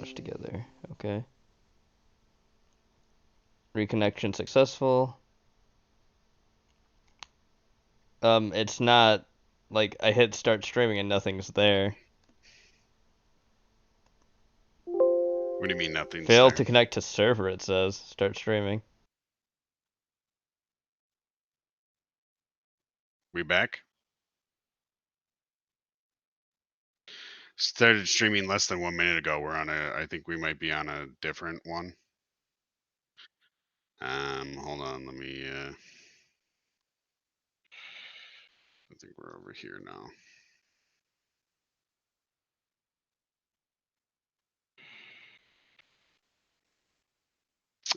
much together. Okay. Reconnection successful. It's not like I hit start streaming and nothing's there. What do you mean nothing's Failed there? to connect to server, it says. Start streaming. We back? Started streaming less than 1 minute ago. I think we might be on a different one. Hold on, let me, I think we're over here now.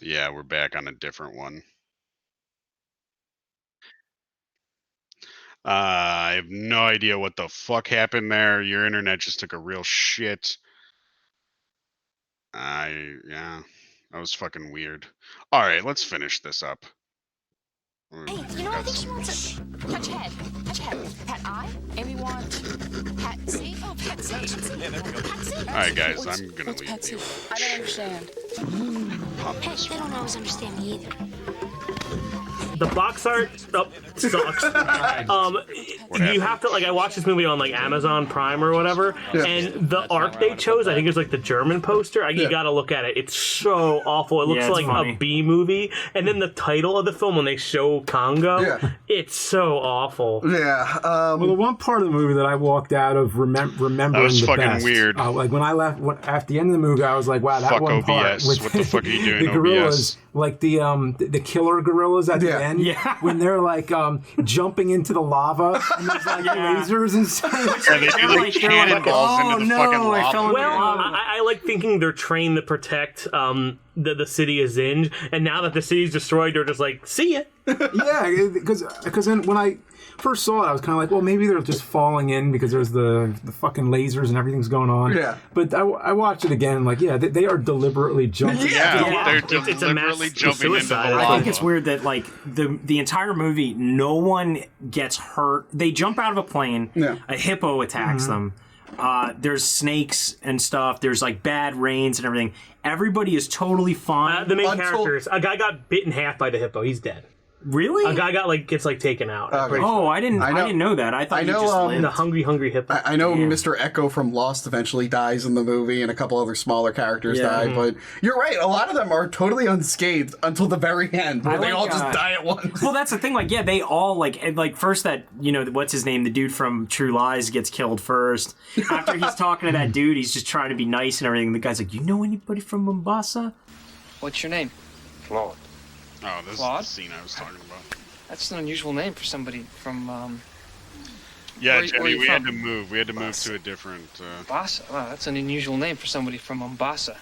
Yeah, we're back on a different one. I have no idea what the fuck happened there. Your internet just took a real shit. Yeah, that was fucking weird. All right, let's finish this up. Hey, you know, I think she wants to touch head. Touch head. Pat I. And we want Pat C. Oh, Pat C. Pat C. All right, guys, I'm gonna leave. Pat C? I don't understand. Hey, they don't always understand me either. The box art sucks. You have to, like, I watched this movie on, like, Amazon Prime or whatever, and the art they chose, I think it's, like, the German poster. You gotta look at it. It's so awful. It looks like funny. A B movie. And then the title of the film, when they show Congo, it's so awful. Yeah. Well, the one part of the movie that I walked out of remembering that was the fucking best. weird. Like, when I left, at the end of the movie, I was like, wow, that Fuck one OBS. part with What the fuck are you doing, the gorillas, OBS? like the killer gorillas at the end, when they're like jumping into the lava and there's like lasers and stuff. Yeah, they do like cannonballs into the fucking lava. Well, I like thinking they're trained to protect the city of Zinj, and now that the city's destroyed, they're just like, see ya. Yeah, because then when I first saw it, I was kind of like, well, maybe they're just falling in because there's the fucking lasers and everything's going on. Yeah. But I watched it again, like, they are deliberately jumping. They're deliberately jumping into the lava. I think it's weird that, like, the entire movie, no one gets hurt. They jump out of a plane, a hippo attacks them. There's snakes and stuff. There's, like, bad rains and everything. Everybody is totally fine. The main characters, a guy got bit in half by the hippo. He's dead. Really? A guy gets taken out. I didn't know that. I thought he just lived. The hungry hippo. I know Mr. Echo from Lost eventually dies in the movie, and a couple other smaller characters die. But you're right. A lot of them are totally unscathed until the very end, where they all just die at once. Well, that's the thing. Like, they all like first that what's his name? The dude from True Lies gets killed first. After he's talking to that dude, he's just trying to be nice and everything. The guy's like, "You know anybody from Mombasa?" What's your name? Claude. Oh, this Claude? is the scene I was talking about. That's an unusual name for somebody from, Yeah, where Jenny, you we had from? to move. We had to move to a different... Mombasa? Wow, that's an unusual name for somebody from Mombasa.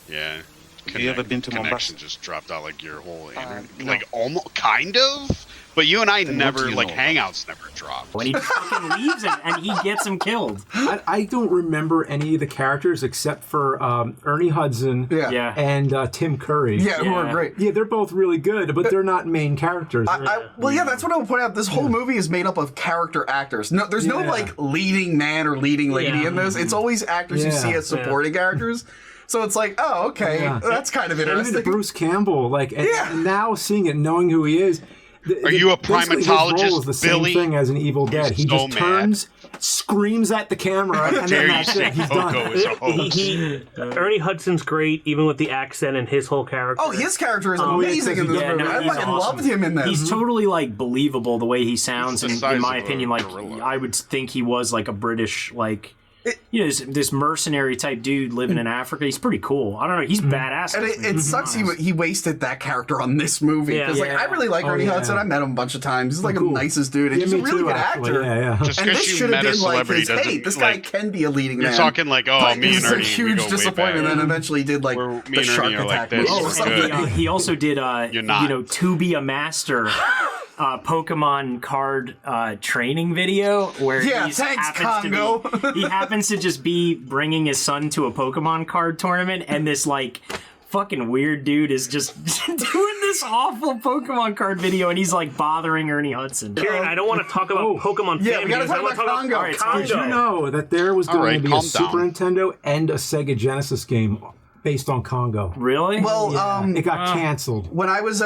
Yeah. Have you ever been to Connection Mombasa? just dropped out, like, your whole... No. Like, almost... Kind of? But you and I Then never, what do you like, know hangouts never dropped. When he fucking leaves and he gets him killed. I don't remember any of the characters except for Ernie Hudson and Tim Curry. Yeah, who are great. Yeah, they're both really good, but they're not main characters. That's what I would point out. This whole movie is made up of character actors. No, there's no, like, leading man or leading lady in this. It's always actors you see as supporting characters. So it's like, oh, okay, that's kind of interesting. Even Bruce Campbell, like, and now seeing it, knowing who he is. Are you a basically primatologist, his role is the same Billy? thing as an Evil Dead. He so just turns, screams at the camera, and then that's it. He's Coco is a hoax. Ernie Hudson's great, even with the accent and his whole character. Oh, his character is amazing in this movie. I fucking loved him in this. He's totally, like, believable the way he sounds, and in my opinion, like, I would think he was, like, a British, like... this mercenary type dude living in Africa. He's pretty cool. I don't know. He's badass. And it sucks he wasted that character on this movie. Because I really like Ernie Hudson. I met him a bunch of times. He's like the nicest dude. And he's a really good actor. Just and this because you should have met a been like celebrity his, doesn't... hey, this guy can be a leading man. You're talking like, oh, but me and Ernie, a huge disappointment. And then eventually did like the shark attack. He also did, To Be a Master. Pokemon card training video where he happens to just be bringing his son to a Pokemon card tournament, and this like fucking weird dude is just doing this this awful Pokemon card video, and he's like bothering Ernie Hudson. Kieran, I don't want to talk about Pokemon Yeah, fan we gotta games. I talk want to about talk Congo. about Congo. Did you know that there was going to be a calm Super down. Nintendo and a Sega Genesis game based on Congo? Really? Well, It got canceled. when I was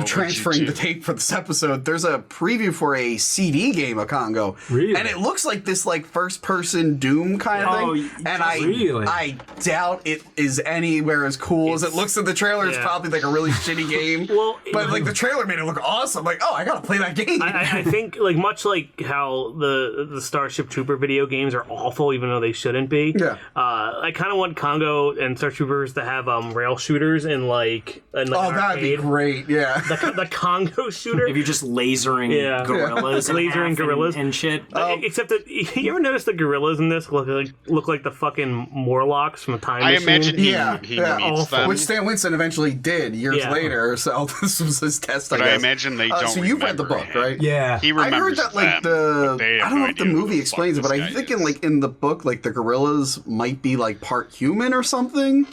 transferring the tape for this episode, there's a preview for a CD game of Congo. Really? And it looks like this like first person Doom kind of thing. And I doubt it is anywhere as cool as it looks in the trailer. It's probably like a really shitty game. Well, but like the trailer made it look awesome. Like, oh, I gotta play that game. I think like much like how the Starship Trooper video games are awful, even though they shouldn't be. Yeah. I kind of want Congo and Starship Troopers to have rail shooters in like oh, that'd be great. Yeah. The Congo shooter. If you're just lasering gorillas, and lasering gorillas and shit. Except that you ever notice the gorillas in this look like the fucking Morlocks from a Time I Machine? imagine he meets them. Which Stan Winston eventually did years later. So this was his test. But I imagine they don't. So you've read the book, right? Yeah. He I heard remembers that like them, but they have I don't know no if the idea who movie the explains it, fuck but this I'm guy thinking is. like in the book, like the gorillas might be like part human or something.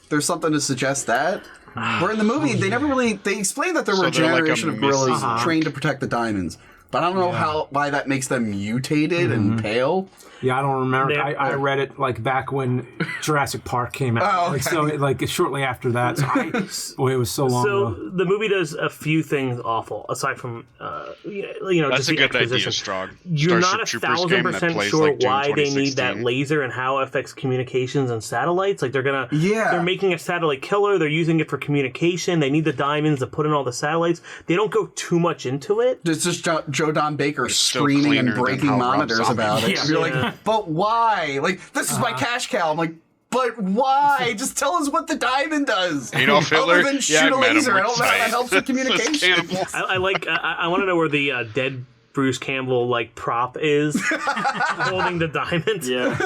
There's something to suggest that. Where in the movie they never really they explained that there were a they're like a generation of gorillas missing- trained to protect the diamonds, but I don't know why that makes them mutated and pale. Yeah, I don't remember. They- I read it like back when Jurassic Park came out. Oh, okay. Like, so like shortly after that. So boy, it was so long ago. So the movie does a few things awful, aside from That's just a the good idea, exposition. Strong. You're Starship not Troopers game that 1,000% plays sure like June why they need that 2016. laser and how it affects communications and satellites. Like they're Yeah. making a satellite killer. They're using it for communication. They need the diamonds to put in all the satellites. They don't go too much into it. It's just Joe Don Baker It's still screaming and cleaner than breaking how Rob monitors Zombie about it. Yeah. And you're like, but why? Like, this is my cash cow. I'm like, but why? Just tell us what the diamond does. Adolf Hitler? Other than shoot Yeah, a I met him. laser. I We're don't know how that tight. helps with Those communication. cannibals. I like. I want to know where the dead Bruce Campbell like prop is holding the diamonds. Yeah.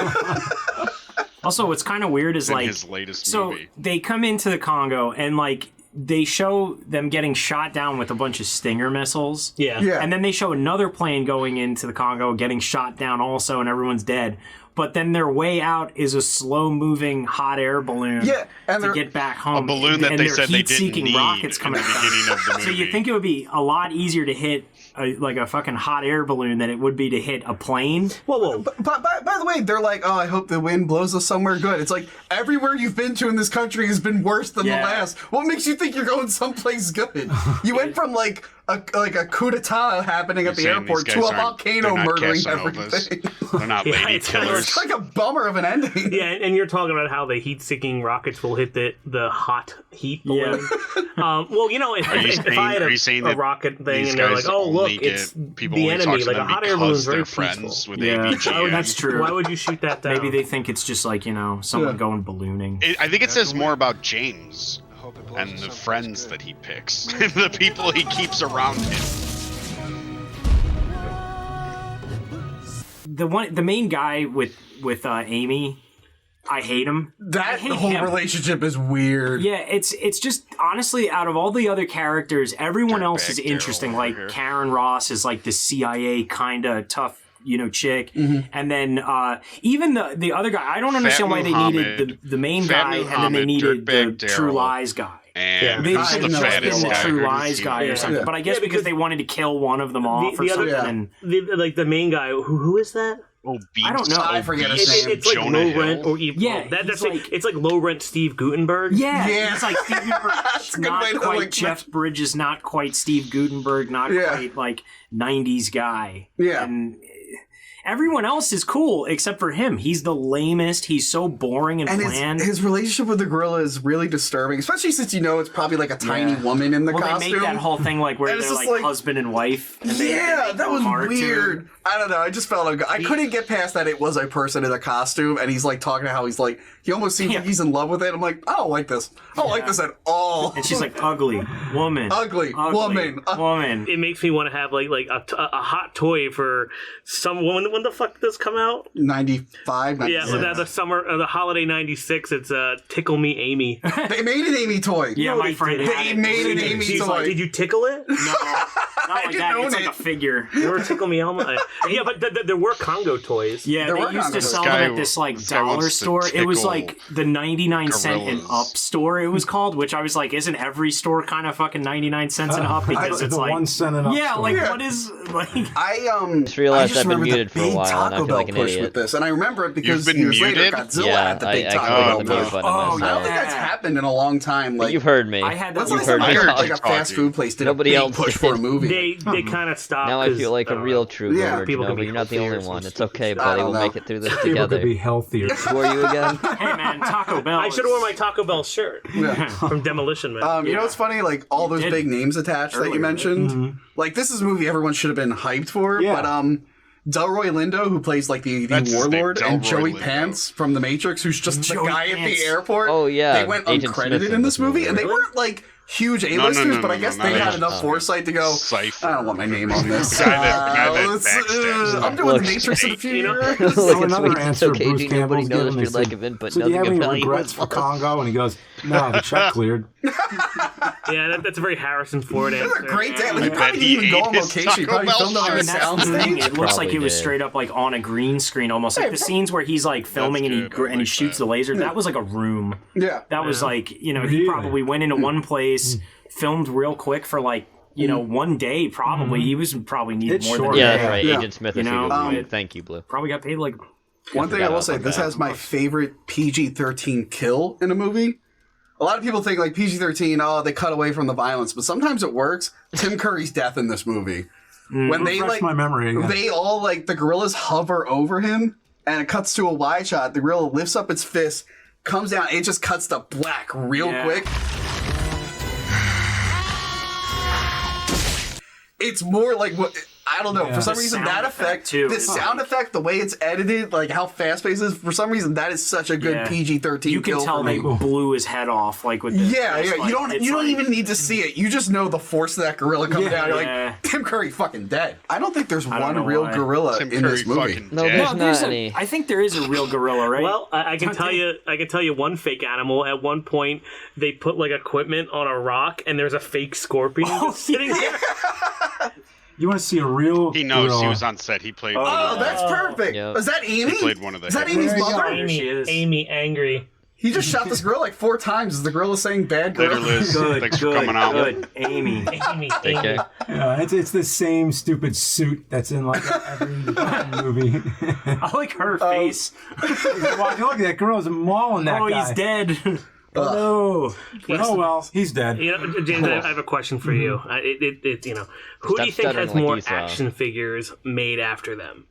Also, what's kind of weird is In like his latest so movie. they come into the Congo and like they show them getting shot down with a bunch of Stinger missiles. Yeah. Yeah. And then they show another plane going into the Congo getting shot down also, and everyone's dead. But then their way out is a slow-moving hot air balloon Yeah, and to they're- get back home. A balloon that and they they're said they didn't heat-seeking need rockets in coming the out. beginning of the movie. So you think it would be a lot easier to hit like a fucking hot air balloon than it would be to hit a plane? Whoa. But by the way, they're like, oh, I hope the wind blows us somewhere good. It's like everywhere you've been to in this country has been worse than Yeah. the last. What makes you think you're going someplace good? You went from like a coup d'etat happening at the Saying airport these to a guys aren't- volcano they're not murdering Casanovas. everything. They're not Yeah, lady it's kinda- killers. It's like a bummer of an ending. Yeah, and you're talking about how the heat-seeking rockets will hit the hot heat balloon. Well, you know, if I had are you saying a that rocket thing these and they're guys like, oh, look, only it's get people the only talk enemy. to Like a them hot air balloon is because very they're peaceful. friends with Yeah. ABG. Oh, that's true. Why would you shoot that down? Maybe they think it's just like, someone going ballooning. I think it says more about James and the friends that he picks, and the people he keeps around him. The main guy with Amy, I hate him. I That hate whole him. relationship is weird. Yeah, it's just honestly out of all the other characters, everyone else is Dirtbag interesting. Daryl Like over here. Karen Ross is like the CIA kind of tough, chick, Mm-hmm. and then even the other guy. I don't understand why they needed Muhammad, the main Fat guy, and then they Muhammad, need the Dirtbag True Daryl. Lies guy. And They I should know have it's just been been the the True guy. Lies guy or something. Yeah. But I guess Yeah, because they wanted to kill one of them off or the other- something. like the main guy, who is that? I don't know. I forget his name. It's like Jonah low Hill. rent or even Yeah, that's he's like, like- it's like low rent Steve Gutenberg. Yeah, it's like Steve Gutenberg, That's a good way not to, quite like, Jeff Bridges, not quite Steve Gutenberg, not Yeah. quite like 90s guy. Yeah. And everyone else is cool except for him. He's the lamest. He's so boring and And bland. his relationship with the gorilla is really disturbing, especially since it's probably like a tiny woman in the well, costume. they make that whole thing like where And it's they're just like, like- husband and wife. And they Yeah, that was hard to weird. him. I don't know. I just felt I couldn't get past that it was a person in a costume, and he's like talking to how he's like he almost seems like he's in love with it. I'm like, I don't like this. I don't like this at all. And she's like, ugly woman, Ugly woman. woman. It makes me want to have like a hot toy for some woman. When the fuck does this come out? 95. Yeah, the summer, the holiday '96. It's Tickle Me Amy. They made an Amy toy. Yeah, No, my they friend. didn't. had They it. made an She Amy was toy. like, Did you tickle it? No, Not like that. It's like a figure. You were Tickle Me Elmo. Yeah, but there were Congo toys. Yeah, they used to sell them at this like dollar store. It was like the 99-cent and up store. It was called, which I was like, isn't every store kind of fucking 99 cents and up? Because it's like 1 cent and up. Yeah, store. like what is like? I just realized I've been remember muted the for a big while, and I Taco feel like Bell an push idiot. with this, and I remember it because You've been years later muted? Godzilla Yeah, had the big I Taco clicked Bell the mute push. button I don't myself. think that's happened in a long time. Like You've heard me. I had that. when's You've the last heard time me I heard talk. like a fast food place did Nobody a big else push did. for a movie? They kind of stopped. Now I feel like a real true Yeah, lord, people can Jenova. be You're not the healthier only one. since- It's okay, I buddy. don't We'll know. make it through this People together. could be healthier. Uh, Who are you again? Hey man, Taco Bell. I should have worn my Taco Bell shirt from Demolition Man. You know what's funny? Like all those did. big names attached that you Earlier, mentioned. Like this is a movie everyone should have been hyped for. Yeah. But Delroy Lindo, who plays like the That's his name, warlord, and Delroy Joey Lindo. Pants from The Matrix, who's just the Joey guy at Pants. the airport. Oh, yeah, they went Agent uncredited Smith in this movie, and they Really? weren't like huge no, A-listers, no, but I no, guess no, they not had Agent enough foresight to go. Cypher. I don't want my name on this. Guy that let's, backstabs. I'm doing Look, The Matrix in a few you know- years. Look, So it's another weak. answer It's okay, Bruce dude. Nobody Campbell's knows given your is, lack of input. so do you have Nothing any of value regrets is for lost. Congo? And he goes, no, the check cleared. Yeah, that's a very Harrison Ford It was answer. a great day. Yeah. Like, he bet probably he didn't even go ate on his location. He Taco probably Bell filmed it on a shirt. And that's the thing. soundstage. It looks like Probably it was did. straight up like on a green screen almost. Like the scenes where he's like filming and good. I and he like shoots that. the laser. That was like a room. Yeah. That was like, you know, he Really? probably went into one place, filmed real quick for like, you know, one day probably. He was probably needed It's more short. than Yeah, a that's day. right. Yeah. Agent Smith You is know, who did it. Thank you, Blue. Probably got paid like One thing I forgot will say, about this that. has my favorite PG-13 kill in a movie. A lot of people think like PG-13, oh, they cut away from the violence, but sometimes it works. Tim Curry's death in this movie. When they Refresh like, my memory again. they all like the gorillas hover over him, and it cuts to a wide shot. The gorilla lifts up its fist, comes down, and it just cuts to black real Yeah. quick. It's more like what I don't know. Yeah. For some The reason, sound that effect, effect, too, the is sound effect, the way it's edited, like how fast paced it is. For some reason, that is such a good Yeah. PG-13. you can kill tell for they me. blew his head off like with this. Yeah, It's yeah. like- it's You don't like- even need to see it. You just know the force of that gorilla coming down. You're Yeah. like, Tim Curry fucking dead. I don't think there's don't one know real why. gorilla Tim in this Curry movie. fucking No, dead. there's No, there's not a, any. I think there is a real gorilla, right? Well, I can tell you. I can tell you one fake animal. At one point, they put like equipment on a rock, and there's a fake scorpion just sitting there. You want to see a real He knows gorilla. he was on set. He played. Oh, that's perfect. Yep. Is that Amy? He played one of the Is that hits. Amy's There you go. mother? There she is. Amy angry. He just shot this gorilla like 4 times. Is the gorilla saying bad Later, gorilla? Liz. Good, Thanks good, for coming out. good. Amy. Amy. Take Amy. care. Yeah, it's the same stupid suit that's in like every fucking movie. I like her face. Well, look at that girl's mauling that Oh, guy. he's dead. Oh no. Oh well, he's dead. You know, James, I have a question for you. You know, who do you Stop think has stuttering like more Esau. action figures made after them,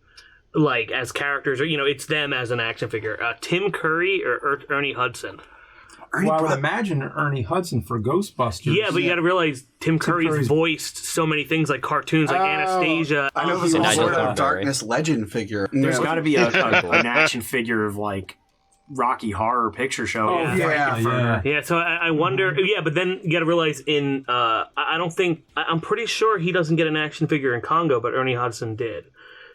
like as characters, or you know, it's them as an action figure? Tim Curry or Ernie Hudson? Ernie Well, I Bro- would imagine Ernie Hudson for Ghostbusters. Yeah, but you got to realize Tim Curry's Curry's- voiced so many things like cartoons, like Anastasia. I know there's And a Nigel Lord of Thornberry. Darkness legend figure. There's Yeah. got to be an action figure of like Rocky Horror Picture Show. Oh, yeah. Yeah, so I wonder. Yeah, but then you got to realize I don't think I'm pretty sure he doesn't get an action figure in Congo, but Ernie Hudson did.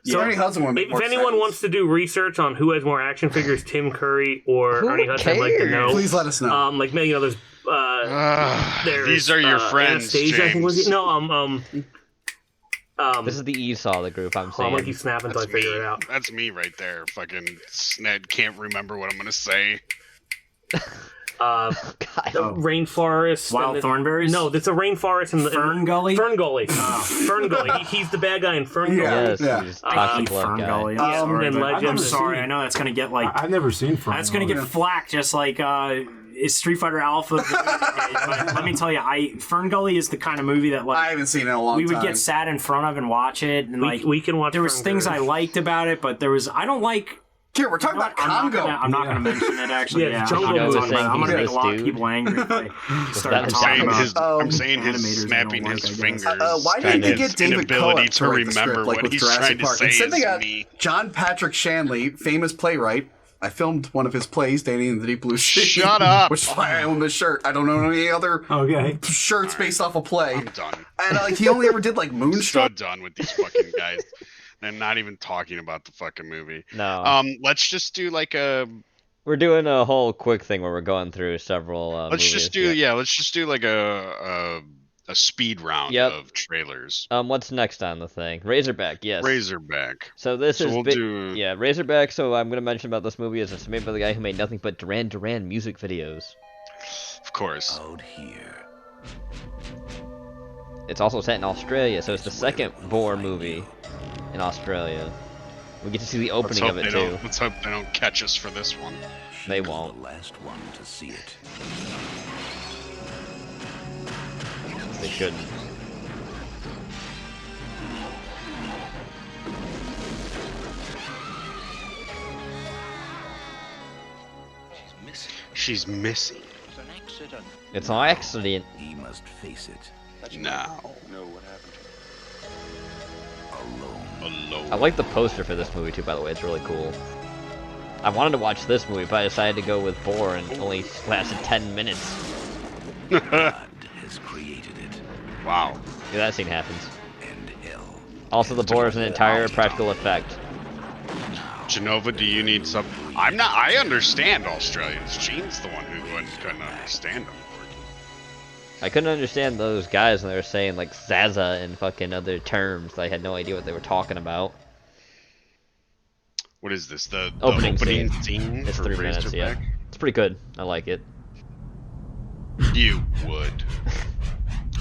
So Ernie Hudson would make if more anyone sense. wants to do research on who has more action figures, Tim Curry or Who Ernie Hudson, I'd like to cares? know. Please let us know. Like you know, there's These are your friends, Anastasia, I think was James. it? No, This is the Esau, the group I'm I'm saying. gonna keep snapping until I That's me. figure it out. That's me right there. Fucking Sned can't remember what I'm gonna say. God. The rainforest. Wild and the- thornberries? No, it's a rainforest in the Fern Gully? Fern Gully. Fern Gully. He's the bad guy in Fern Yeah. Gully. Yes, Yeah. he's I toxic hate love Fern guy. Gully. I'm sorry, and but Legends. I'm sorry. I know that's gonna get like I've never seen Fern. that's gonna get flack just like is Street Fighter Alpha. But let me tell you, Fern Gully is the kind of movie that I like haven't seen it in a long we time. would get sat in front of and watch it, and like We can watch. there was Fern things I Gully. liked about it, but there was I don't like. Here, we're talking about I'm not Congo. gonna mention it actually. Yeah, Yeah, Jungle I'm not was gonna talk saying about it. I'm gonna he's make a lot of this people angry if I start I'm I'm talking saying about his, I'm saying animators his I snapping don't his like, I guess. fingers. Why didn't they and get his David inability Cohen to to write the script, remember like what with he's Jurassic trying to Park? say Instead, they is got me. John Patrick Shanley, famous playwright. I filmed one of his plays, Danny and the Deep Blue Sea. Shut up. Which is why I own this shirt. I don't own any other Okay. shirts based off a play. I'm done. And like he only ever did like So Moonstruck. done with these fucking guys. I'm not even talking about the fucking movie. No. Let's just do like a. We're doing a whole quick thing where we're going through several Let's movies. just do let's just do like a a speed round of trailers. What's next on the thing? Razorback, yes. Razorback. So this is we'll do... yeah, Razorback. So I'm gonna mention about this movie is it's made by the guy who made nothing but Duran Duran music videos. Of course. Out here. It's also set in Australia, so it's the second Boar movie in Australia. We get to see the opening of it too. Let's hope they don't catch us for this one. They won't. The last one to see it. They shouldn't. She's missing. It's an accident. It's an accident. He must face it. Now. Know what happened. Alone. I like the poster for this movie too, by the way. It's really cool. I wanted to watch this movie, but I decided to go with Boar and only lasted 10 minutes. God has created it. Wow. Yeah, that scene happens. And hell. Also, the Boar is an entire practical effect. Jenova, do you need some? I understand Australians. Gene's the one who couldn't understand them. I couldn't understand those guys when they were saying like Zaza and fucking other terms. I had no idea what they were talking about. What is this? The opening scene it's for 3 minutes, Razorback? yeah. It's pretty good. I like it. You would.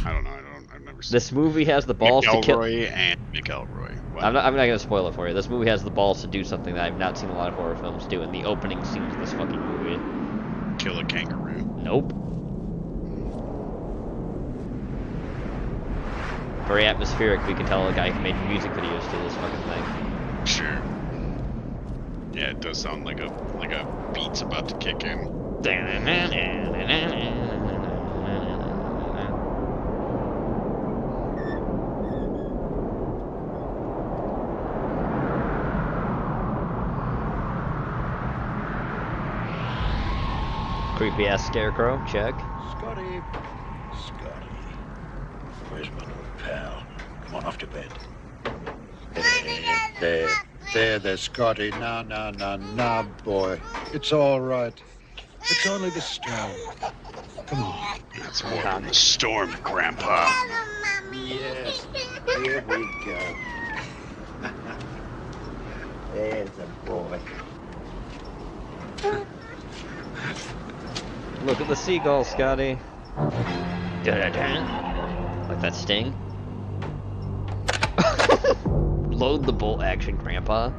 I don't know. I've never seen this movie has the balls to kill. McElroy and McElroy. What? I'm not gonna spoil it for you. This movie has the balls to do something that I've not seen a lot of horror films do in the opening scenes of this fucking movie. Kill a kangaroo. Nope. Very atmospheric. We can tell a guy who made music videos to this fucking thing. Sure. Yeah, it does sound like a beat's about to kick in. Creepy ass scarecrow, check. Scotty. Where's my little pal? Come on, off to bed. There, Scotty. Now, boy. It's all right. It's only the storm. Come on. That's more than the storm, Grandpa. Yes. Here we go. There's a boy. Look at the seagull, Scotty. Da-da-da. Like that sting. Load the bolt action, Grandpa.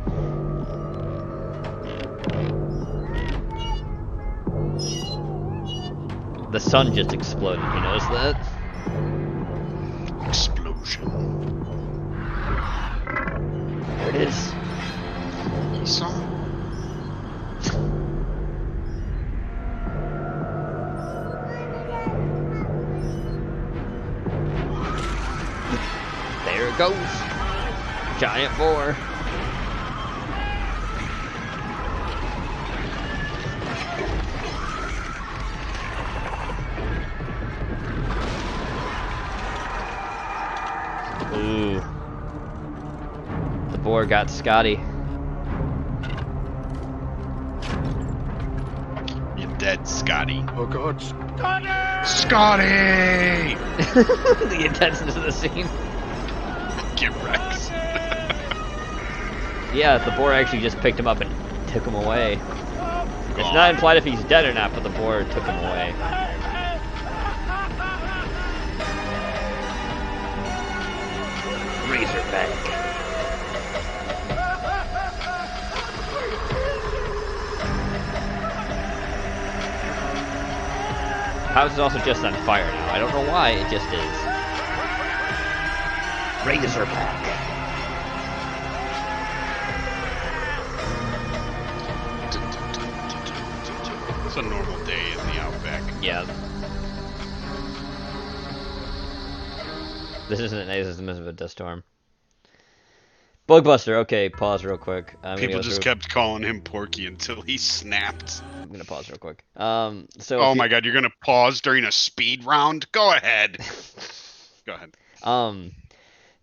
The sun just exploded, you notice that? Explosion. There it is. He saw. There it goes. Giant boar. Ooh. The boar got Scotty. You're dead, Scotty. Oh, God. Scotty! The intensity of the scene. Get Rex. Yeah, the boar actually just picked him up and took him away. It's not implied if he's dead or not, but the boar took him away. Razorback. House is also just on fire now. I don't know why, it just is. Razorback. It's a normal day in the Outback. Yeah. This isn't this is a dust storm. Bugbuster, okay, pause real quick. People just kept calling him Porky until he snapped. I'm gonna pause real quick. Oh my god, you're gonna pause during a speed round? Go ahead. Go ahead.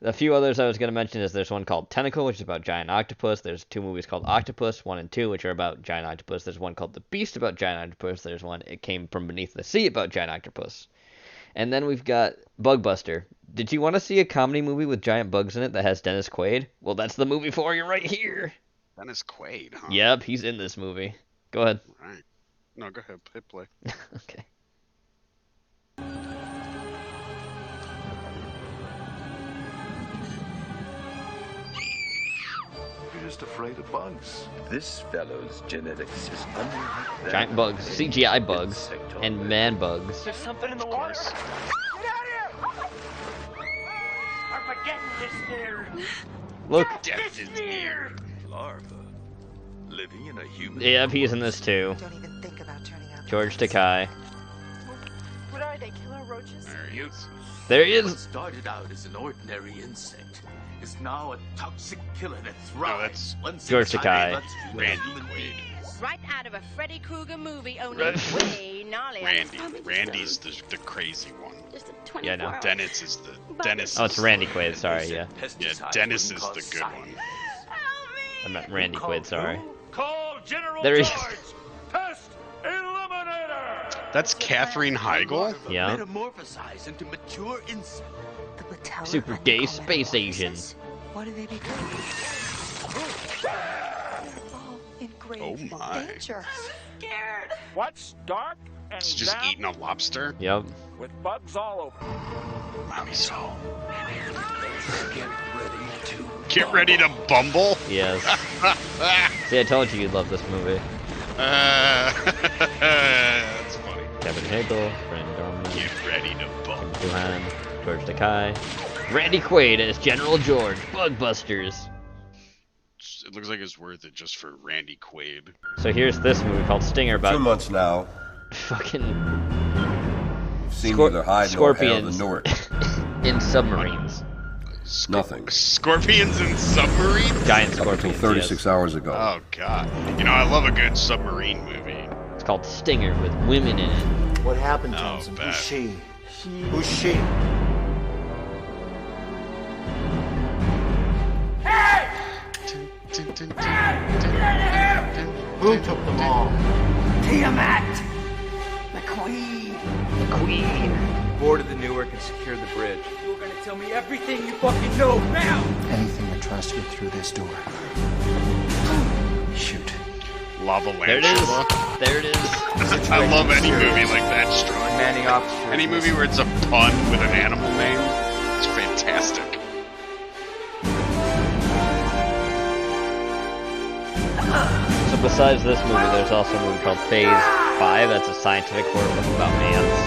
A few others I was gonna mention is there's one called Tentacle, which is about giant octopus. There's 2 movies called Octopus 1 and 2, which are about giant octopus. There's one called The Beast about giant octopus. There's one It Came from Beneath the Sea about giant octopus. And then we've got Bugbuster. Did you want to see a comedy movie with giant bugs in it that has Dennis Quaid? Well, that's the movie for you right here. Dennis Quaid, huh? Yep, he's in this movie. Go ahead. Right. No, go ahead. Hit play. Okay. You're just afraid of bugs. This fellow's genetics is unlike that. Giant bugs, CGI bugs, and man bugs. There's something in the water. Get out here! I'm forgetting this near. Look. Death is near. Larva. Living in a human. Yep, he's in this too. Don't even think about turning out. George Takei. What are they, killer roaches? There he What is. started out as an ordinary insect is now a toxic killer that thrives. Once George inside Takei. a Randy human being. Right out of a Freddy Krueger movie, only Right. way gnarly. Randy's the crazy one. Yeah, no. Dennis is the Dennis. Oh, it's Randy Quaid. Sorry, yeah. Yeah, Dennis is the good one. I meant Randy Quaid. Sorry. Call General There he is. George. Pest Eliminator. That's Katherine Heigl. Yeah. Metamorphosize into mature insect. The Battelle Super gay space Asian. What do they become? Oh, in grave Oh my. danger. Scared. What's dark and It's just damp eating a lobster. Yep. with bugs all over? Mommy's home. Get ready to. Get ready to bumble. Yes. See, I told you you'd love this movie. That's funny. Kevin Hagel, Brandon Dorman, Get ready to bumble. Duhan, George Takei, Randy Quaid as General George, Bugbusters. It looks like it's worth it just for Randy Quaid. So here's this movie called Stinger about 2 months now. fucking Seen neither hide nor hair of the scorpions North. in submarines. Nothing. Scorpions and submarines? Giant Up until scorpions. 36 hours ago. Oh god. You know, I love a good submarine movie. It's called Stinger with women in it. What happened, Oh, Thompson? bad. Who's she? Who's she? Who took them all? Tiamat! The Queen! The Queen. Boarded the Newark and secured the bridge. You're gonna tell me everything you fucking know now! Anything that tries to get through this door. Shoot. Lava There it is. Lantula. There it is. I love any movie like that, strong. Commanding officer. Any movie where it's a pun with an animal name, it's fantastic. So besides this movie, there's also a movie called Phase 5. That's a scientific horror film about ants.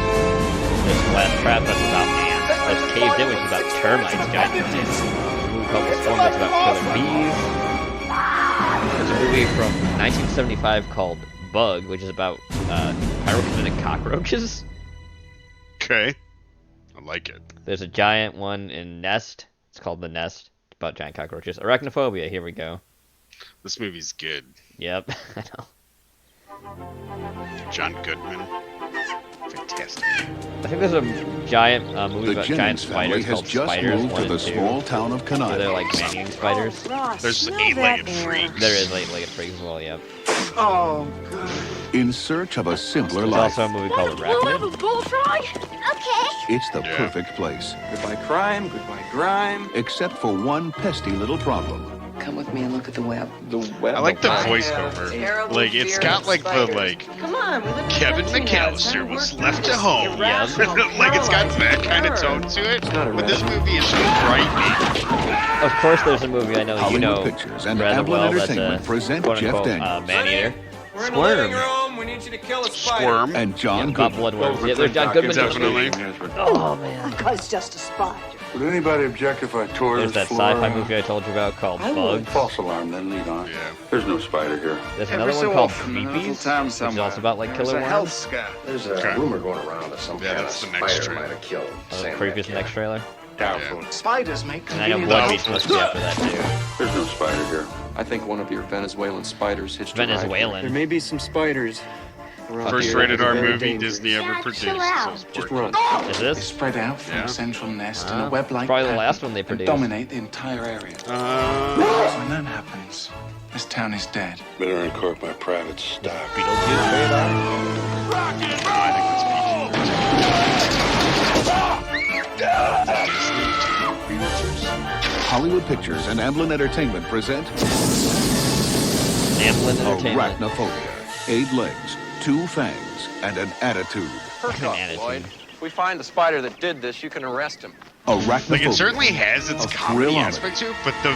There's Flash Trap. That's about ants. There's Caved In, which is about termites, giant termites. There's a movie called The Storm. That's about killer bees. There's a movie from 1975 called Bug, which is about pyrokinetic cockroaches. Okay. I like it. There's a giant one in Nest. It's called The Nest. It's about giant cockroaches. Arachnophobia. Here we go. This movie's good. Yep. I know. John Goodman. Fantastic. I think there's a giant movie about giant spiders called Spiders 1 and 2. small town of Where they're like man-eating spiders. There's eight-legged freaks. There is eight-legged freaks as well, yep. Oh, in search of a simpler There's life. also a movie called Arachnid. bullfrog? Okay. It's the perfect place, Goodbye crime, goodbye grime. except for one pesky little problem. Come with me and look at the web. The web. I like the I voiceover. terrible Like, it's fear got of like the spiders. like Come on, we live in Kevin 19 now. It's time McAllister to was work left through at this home. irrational, Like it's got that kind of paralyzing tone to it. not But this irrational. movie is so frightening. Of course, there's a movie I know you Hollywood know Pictures and rather Amblin well. That's Entertainment a present quote Jeff unquote Daniels. man-eater. We're in the living Squirm. room. We need you to kill a spider. Squirm. And John Yeah, Bob Goodman. Bloodworms. Yeah, there's John Goodman. Definitely. Oh man. Because just a spider. Would anybody object if I tore There's that sci-fi movie I told you about called Bug. False alarm, then lead on. Yeah. There's no spider here. There's another one called Creepies, which is also about like killer worms. scout. There's Okay. a rumor going around that some Yeah, kind of that's the next spider trailer. might have killed Oh, Sam Creepies that next kid. trailer. Doubtful. Spiders make And I know convenient Blood life. Beast must be after that too. There's no spider here. I think one of your Venezuelan spiders hitched a ride here. Venezuelan. may be some spiders. First rated R movie Disney ever produced. So Just run. Is They this? spread out from Yeah. a central nest in Ah, a web-like probably the pattern last one they and produced. dominate the entire area. When that happens, this town is dead. Better uncork my private stock. Beetlejuice radar. I think that's PG. Hollywood Pictures and Amblin Entertainment present Amblin Entertainment. Arachnophobia. 8 legs, 2 fangs, and an attitude. First off, Lloyd, if we find the spider that did this, you can arrest him. Arachnophobia. Like, it certainly has its comedy aspect to it, but the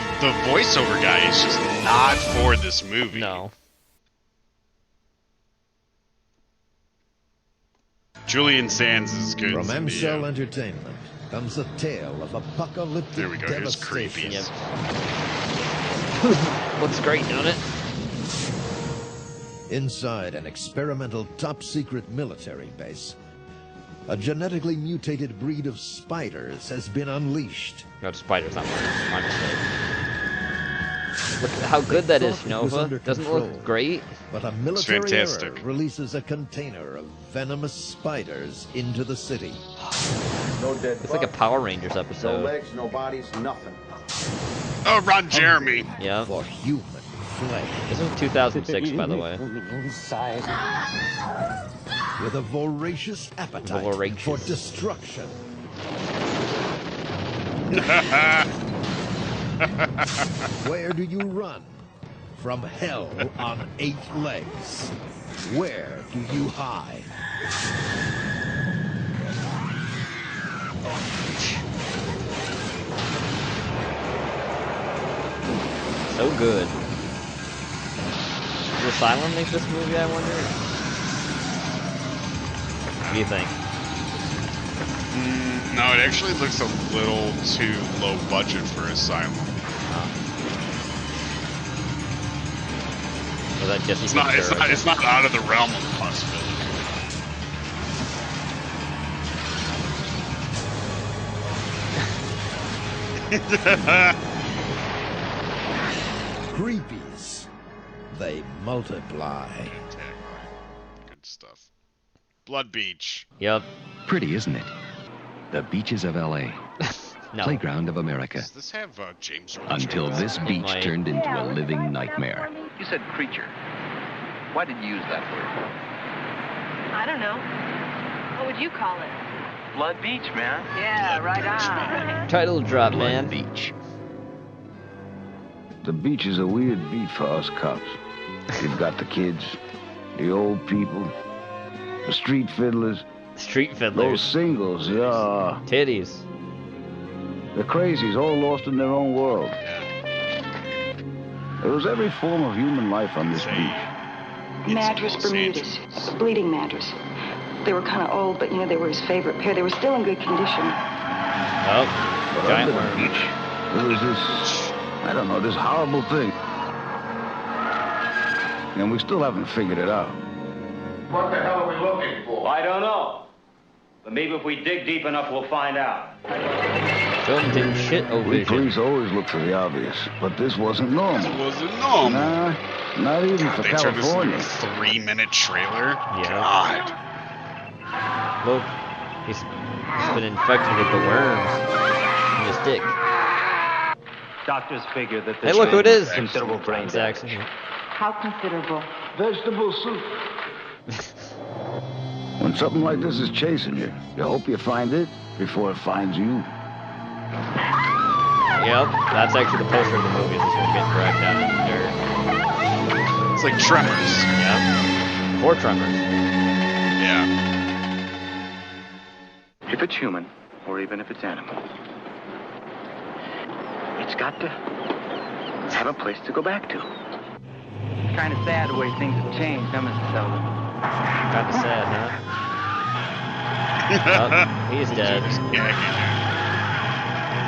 voiceover guy is just not for this movie. No. Julian Sands is good. From Amstel Entertainment comes a tale of apocalyptic There we go. Here's devastation. creepy. Yep. Looks great, don't it? Inside an experimental top-secret military base, a genetically mutated breed of spiders has been unleashed. No, spiders, not my mistake. Look at how good that is, Jenova. Doesn't it look great? But a military fantastic. error releases a container of venomous spiders into the city. No dead It's like a Power Rangers no episode. legs, no bodies, nothing. Oh, Ron Jeremy. Yeah. For human flesh. This was 2006, by the way. With a voracious appetite for destruction. Where do you run? From hell on 8 legs. Where do you hide? So good. Does Asylum make this movie, I wonder? What do you think? No, it actually looks a little too low budget for Asylum. Was that Jesse It's not out of the realm of possibility. Creepies. They multiply. Good stuff. Blood Beach. Yep. Pretty, isn't it? The beaches of L.A. No. Playground of America. Does this have James Earl Until Jones? this beach turned into a living nightmare. You said creature. Why did you use that word? I don't know. What would you call it? Blood Beach, man. Yeah, right on. Title drop, man. Beach. The beach is a weird beat for us cops. You've got the kids, the old people, the street fiddlers. Street Those fiddlers. singles, yeah. Titties. The crazies all lost in their own world. There was every form of human life on this beach. Madras Bermudas, bleeding madras. They were kind of old, but you know, they were his favorite pair. They were still in good condition. Oh, But giant under the worm. beach, there was this, I don't know, this horrible thing. And we still haven't figured it out. What the hell are we looking for? I don't know. But maybe if we dig deep enough, we'll find out. Film didn't shit over We it. police always look for the obvious, but this wasn't normal. It wasn't normal. Nah, not even for They turned this into California. a 3-minute trailer? Yeah. God. Look, he's been infected with the worms in his dick. Doctors figure that Hey, look who it is! considerable brain damage. How considerable? Vegetable soup. When something like this is chasing you, you hope you find it before it finds you. Yep, that's actually the poster of the movie. This one getting dragged down in the dirt. It's like Tremors. Yeah. 4 Tremors. Yeah. If it's human, or even if it's animal, it's got to have a place to go back to. Kind of sad the way things have changed, huh, Mr. Sullivan? Kinda sad, huh? Oh, he's dead.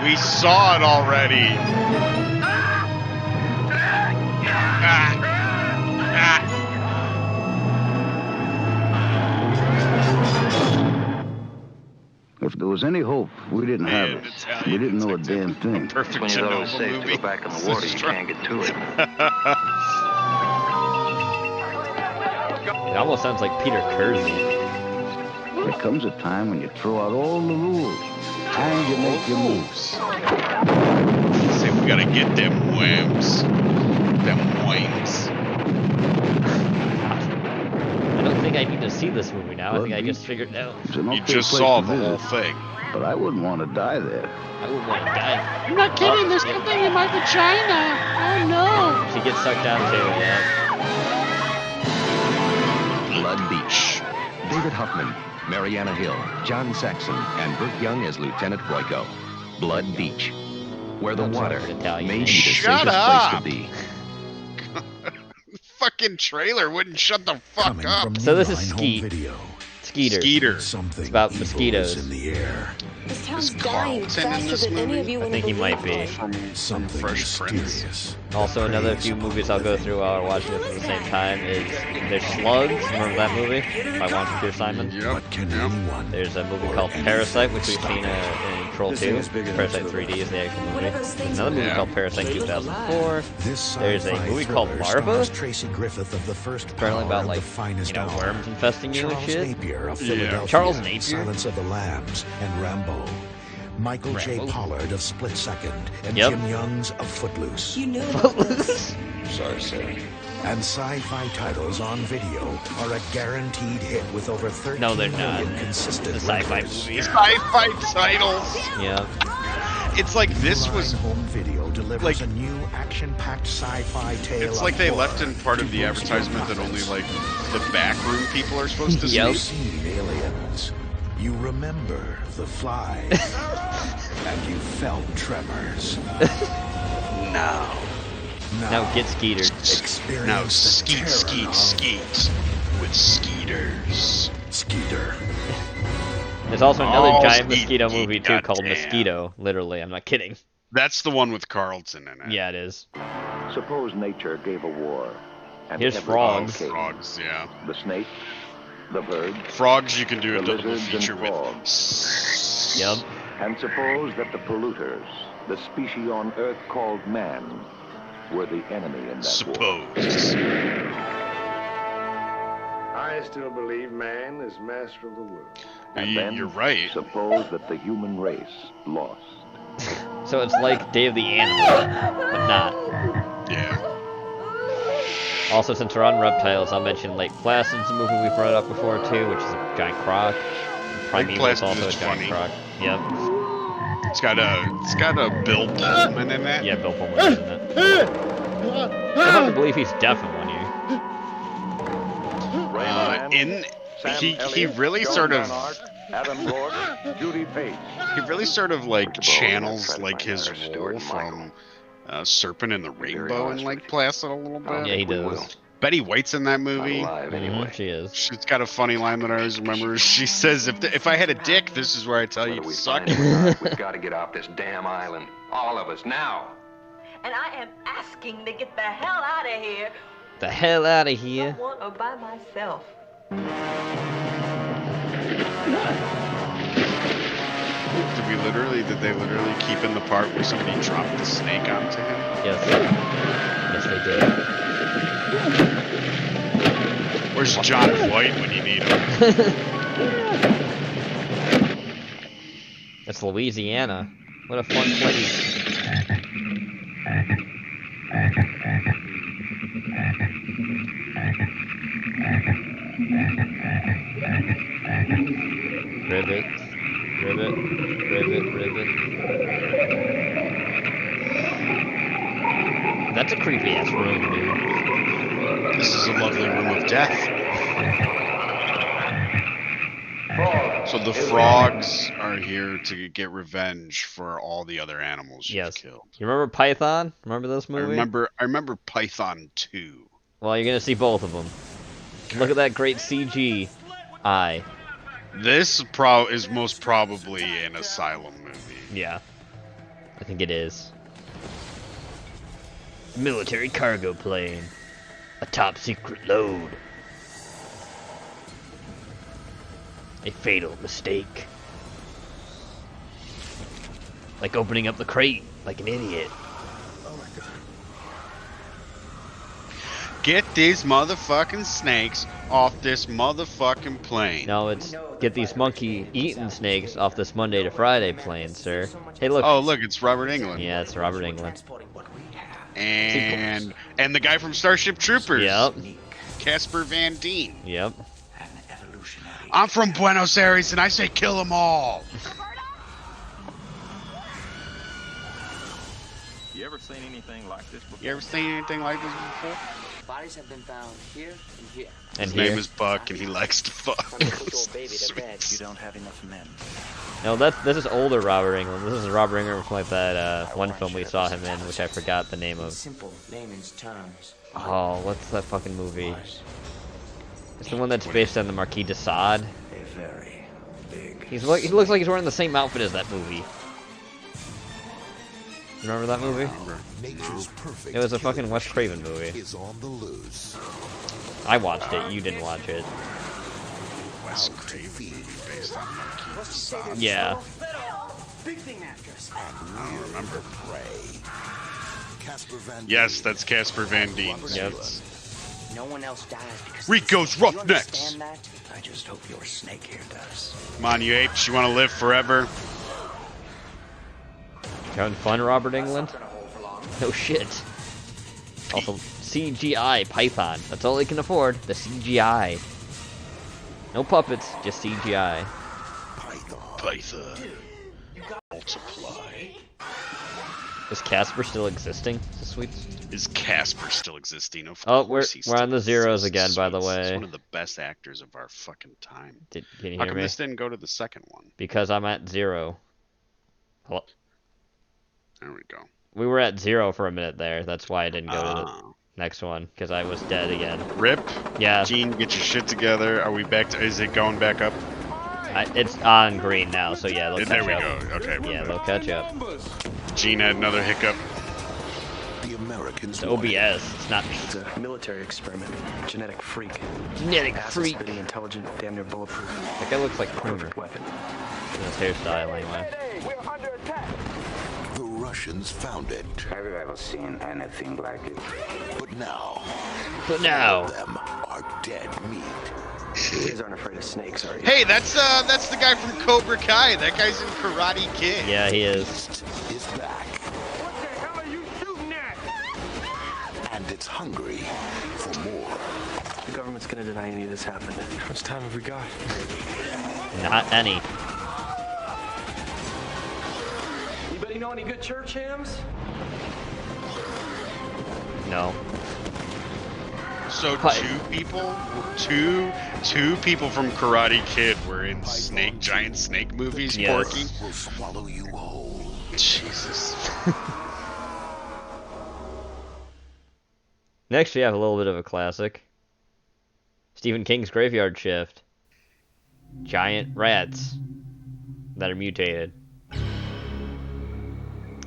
We saw it already. If there was any hope, we didn't have it. We didn't know a damn thing. Perfect When you know it's Jenova safe movie. to go back in the water, you can't get to it. It almost sounds like Peter Kersey. There comes a time when you throw out all the rules and you make your moves. Say we gotta get them worms. Them worms. I don't think think I need to see this movie now. I think I just figured it out. You just saw the whole thing. But I wouldn't want to die there. I wouldn't want to die. I'm not kidding, there's something in my vagina. Oh no. She gets sucked down too, yeah. Blood Beach. David Huffman, Mariana Hill, John Saxon, and Burt Young as Lieutenant Royko. Blood Beach. Where the water may be the Shut safest up. place to be. Fucking trailer wouldn't shut the fuck up. So this is Skeeter. It's about mosquitoes. This town's dying faster than any of you I think he might be. From Fresh Prince. Also, another few movies I'll go through while we're watching this at the same time is there's Slugs. Remember that movie by Juan Pierre Simon? Yep. There's a movie called Parasite, which we've seen in Troll 2. Parasite 3D is the actual movie. There's another movie called Parasite 2004. There's a movie called Larva. Apparently about like, worms infesting you and shit. Yeah. Charles Napier. Silence of the Lambs and Rambo. Michael J. Pollard of Split Second and Jim Youngs of Footloose. You know Footloose? Sorry, sir. And sci-fi titles on video are a guaranteed hit with over 13 No, they're not. million consistent The sci-fi records. movies. Sci-fi titles. Yeah. It's like this was Home Video delivers a new action-packed sci-fi tale. It's like they left in part of the advertisement that only like the backroom people are supposed to see. You've seen aliens. You remember the fly. And you felt tremors. Now get Skeeter. Now skeet with Skeeters. Skeeter. There's also another giant skeet, mosquito movie too called goddamn. Mosquito. Literally, I'm not kidding. That's the one with Carlton in it. Yeah, it is. Suppose nature gave a war. And Here's every frogs. came. Frogs, yeah. The snake, the bird, Frogs you can do a the double lizards and feature with. frogs. Yep. And suppose that the polluters, the species on Earth called man, were the enemy in that war. Suppose. I still believe man is master of the world. And then You're right. Suppose that the human race lost. So it's like Day of the Animal, but not. Yeah. Also, since we're on reptiles, I'll mention Lake Placid's a movie we brought up before too, which is a giant croc. Primeval is also a giant croc. Yep. It's got a Bill Pullman in it. Yeah, Bill Pullman is in it. I have to believe he's deaf in one ear. He really sort of Adam Rourke, Judy Page. he really sort of like channels like his role from Serpent and the Rainbow in Lake Placid a little bit. Yeah, he does. Betty White's in that movie. Mhm, she is. She's got a funny line that I always remember. She says, "If I had a dick, this is where I tell you to suck it." We've got to get off this damn island. All of us, now. And I am asking to get the hell out of here. The hell out of here. Someone or by myself. Did they literally keep in the part where somebody dropped the snake onto him? Yes. Yes, they did. Where's John Voight when you need him? It's Louisiana. What a fun place. Ribbit. Ribbit. Ribbit. Ribbit. That's a creepy ass room, dude. This is a lovely room of death. So the frogs are here to get revenge for all the other animals you've killed. You remember Python? Remember this movie? I remember Python 2. Well, you're gonna see both of them. Look at that great CG eye. This is most probably an Asylum movie. Yeah. I think it is. Military cargo plane. A top secret load. A fatal mistake. Like opening up the crate like an idiot. Get these motherfucking snakes off this motherfucking plane. No, it's get these monkey-eating snakes off this Monday to Friday plane, sir. Hey, look. Oh, look, it's Robert Englund. Yeah, it's Robert Englund. And the guy from Starship Troopers. Yep. Casper Van Dien. Yep. I'm from Buenos Aires, and I say kill them all. You ever seen anything like this before? You ever seen anything like this before? Bodies have been found here and here. His name is Buck, and he likes to fuck. Put your baby to bed. You don't have enough men. No, this is older Robert Englund. This is Robert Englund from like that one film we saw him in, which I forgot the name of. Simple layman's terms. Oh, what's that fucking movie? It's the one that's based on the Marquis de Sade. Very big. He looks like he's wearing the same outfit as that movie. Remember that movie? It was a fucking Wes Craven movie. Is on the loose. I watched it. You didn't watch it. Wes Craven based on Marquis de Sade. Yeah. Big thing mattress. I don't remember. Casper Van Yes, that's Casper Van Dien. Yep. No one else dies because Rico's Roughnecks. I just hope your snake here does. Come on, you apes. You want to live forever? Having fun, Robert Englund? No shit. Also, CGI Python. That's all they can afford. The CGI. No puppets, just CGI. Python. Multiply. Is Casper still existing? Sweet. Is Casper still existing? Of Oh, course we're on the zeros again, by the He's way. one of the best actors of our fucking time. Can you How hear come me? this didn't go to the second one? Because I'm at 0. Hello? There we go. We were at 0 for a minute there. That's why I didn't go to the next one, because I was dead again. Rip. Yeah. Gene, get your shit together. Are we back to? Is it going back up? It's on green now, so yeah, they'll catch There we up. go. Okay. Yeah, they'll catch up. Gene had another hiccup. The Americans. It's OBS. It's not me. It's a military experiment. Genetic freak. Genetic freak. Acid-spitting, intelligent, damn near bulletproof. That guy looks like Kruger. Perfect weapon. In his hairstyle, anyway. We're under attack. The Russians found it. Have you ever seen anything like it? But now. Now. All of them are dead meat. You guys aren't afraid of snakes, are you? Hey, that's the guy from Cobra Kai. That guy's in Karate Kid. Yeah, he is. Is back. What the hell are you shooting at? And it's hungry for more. The government's gonna deny any of this happened. How much time have we got? Not any. Anybody know any good church hymns? No. So two people from Karate Kid were in giant snake movies. Yes. Porky. Will swallow you whole. Jesus. Next, we have a little bit of a classic. Stephen King's Graveyard Shift. Giant rats that are mutated.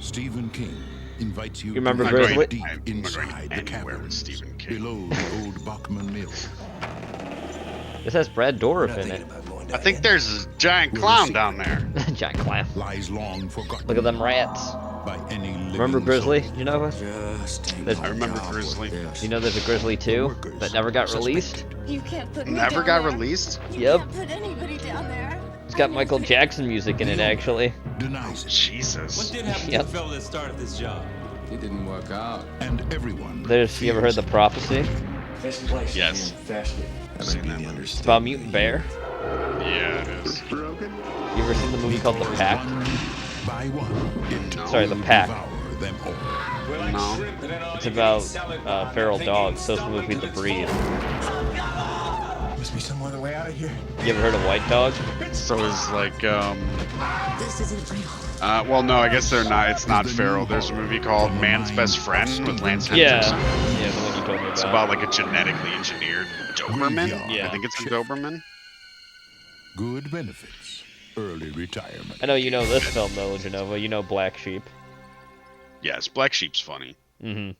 Stephen King invites you, You remember to Grizzly? deep inside the cavern below the old Bachman Mill. This has Brad Dourif in it. I think there's a giant clown down there. Giant clown. Lies long forgotten. Look at them rats. By any Remember Grizzly, Jenova? I remember Grizzly. You know there's a Grizzly 2 that never got released? You can't put me Never down got there. released? Yep. Can't put anybody down there. It's got Michael Jackson music in it, actually. Denies Jesus. What did happen to the fellow that started this job? It didn't work out. and everyone. You ever heard The Prophecy? This place Yes. is infested. It's about Mutant Bear. Yeah, it is. You ever seen the movie called The Pact? By one, Sorry, The Pact. devour them all. No. It's about feral dogs, so it's the movie The Breed. Must be some other way out of here. You ever heard of White Dog? So it's like, This isn't real. well, no, I guess they're not. It's not feral. There's a movie called Man's Best Friend with Lance Yeah. Henriksen. Yeah, the one you told me about. It's about like a genetically engineered Doberman. Yeah. I think it's a Doberman. Good benefits, early retirement. I know you know this film, though, Jenova. You know Black Sheep. Yes, Black Sheep's funny. Mm-hmm.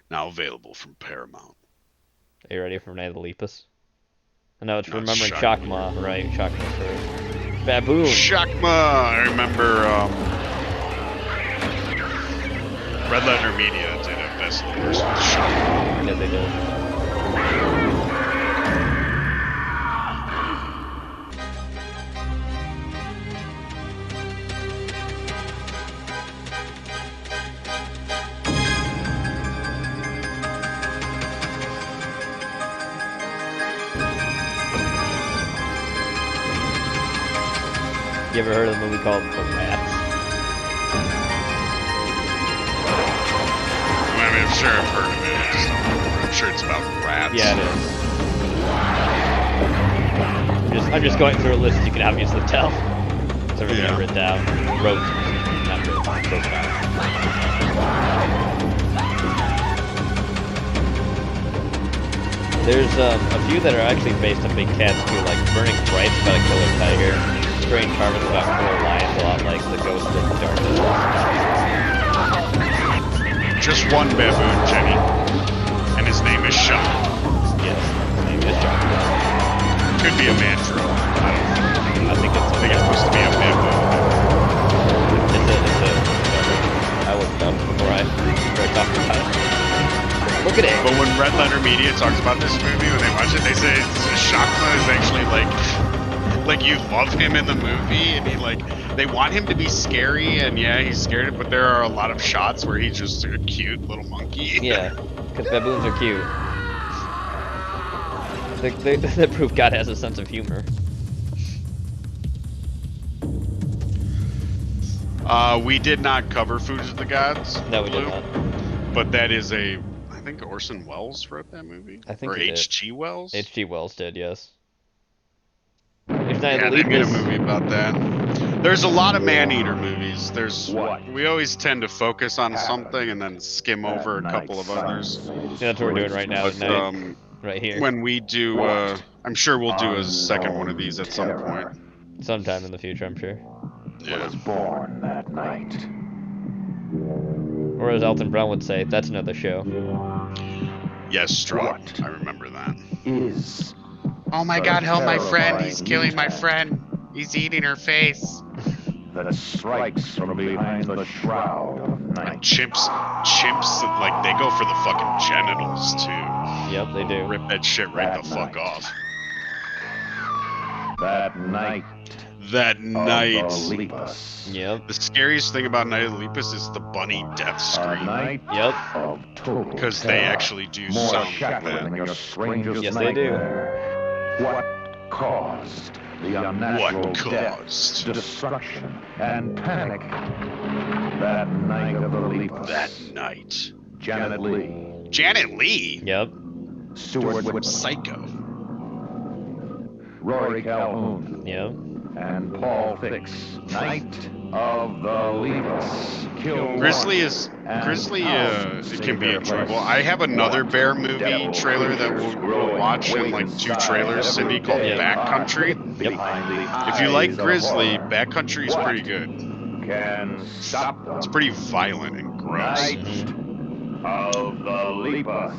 Now available from Paramount. Are you ready for Night of the Lepus? I know it's No, remembering Chakma. Chakma, right? Chakma's first. Baboon. Chakma! I remember Red Letter Media did a best of the worst with Chakma. Yeah, they did. You ever heard of the movie called The Rats? I mean, I'm sure I've heard of it. I just don't remember. I'm sure it's about rats. Yeah, it is. I'm just going through a list you can obviously tell. It's everything I written down. Wrote. Not wrote. Wrote down. There's a few that are actually based on big cats too, like Burning Bright's about a killer tiger. Strange Harvest about killer lions, a lot like The Ghost of Darkness. Just one baboon, Jenny. And his name is Sean. Yes, his name is Sean. Could be a mantra. I think it's supposed to be a baboon. I looked up before I talked about it. Look at it. But when Red Letter Media talks about this movie, when they watch it, they say Shakma is actually like you love him in the movie, and they want him to be scary, and yeah, he's scared, but there are a lot of shots where he's just a cute little monkey. Yeah, because baboons are cute. They prove God has a sense of humor. We did not cover Foods of the Gods. No, we did not. But that is I think Orson Welles wrote that movie? I think or H.G. Wells? H.G. Wells did, yes. There's Yeah, they made a movie about that. There's a lot of Maneater movies. We always tend to focus on something and then skim over a couple of others. Yeah, that's what we're doing right now tonight. Right here. When we do, I'm sure we'll do a second one of these at some point. Sometime in the future, I'm sure. Yeah. Born that night. Or as Elton Brown would say, that's another show. Yes, Straw. I remember that. Oh my God, help my friend. He's killing my friend. He's eating her face. That strikes from behind the shroud of night. Chimps, like, they go for the fucking genitals, too. Yep, they do. Rip that shit right the fuck off. That night. Yep. The scariest thing about Night of the Lepus is the bunny death scream. Yep. Because they actually do sound like that. Yes, they do. What caused the unnatural death, destruction, and panic? That night of the Lepus. That night. Janet Leigh. Janet Leigh? Yep. Stuart Psycho. Rory Calhoun. Yep. And Paul Fix. Night of the Lepus. Grizzly it can be enjoyable. I have another bear movie trailer that we'll watch in like 2 trailers, Cindy, called Backcountry. Yep. If you like Grizzly, Backcountry is pretty good. It's pretty violent and gross. Night of the Lepus.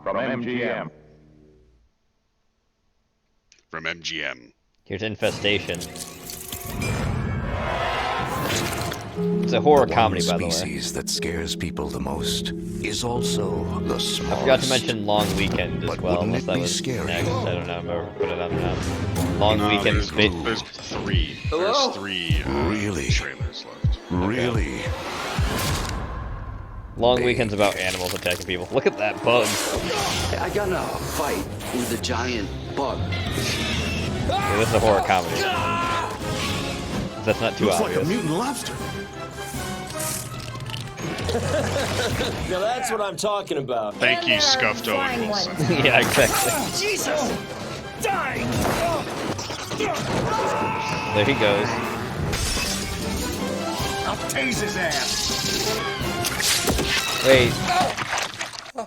From MGM. From MGM. Here's Infestation. It's a horror comedy, by the way. The species that scares people the most is also the smallest. I forgot to mention Long Weekend as well, unless that was scary? next. I don't know. I'm going to put it on now. Long Weekend. There's 3. There's 3 really? trailers left. Really? Long Weekend's about animals attacking people. Look at that bug. I got in a fight with a giant bug. Yeah, this is a horror comedy. That's not too Looks obvious. like a mutant lobster. Now that's what I'm talking about. Thank you, Scuffed Owen Wilson. Yeah, exactly. Jesus! Die! There he goes. I'll tase his ass.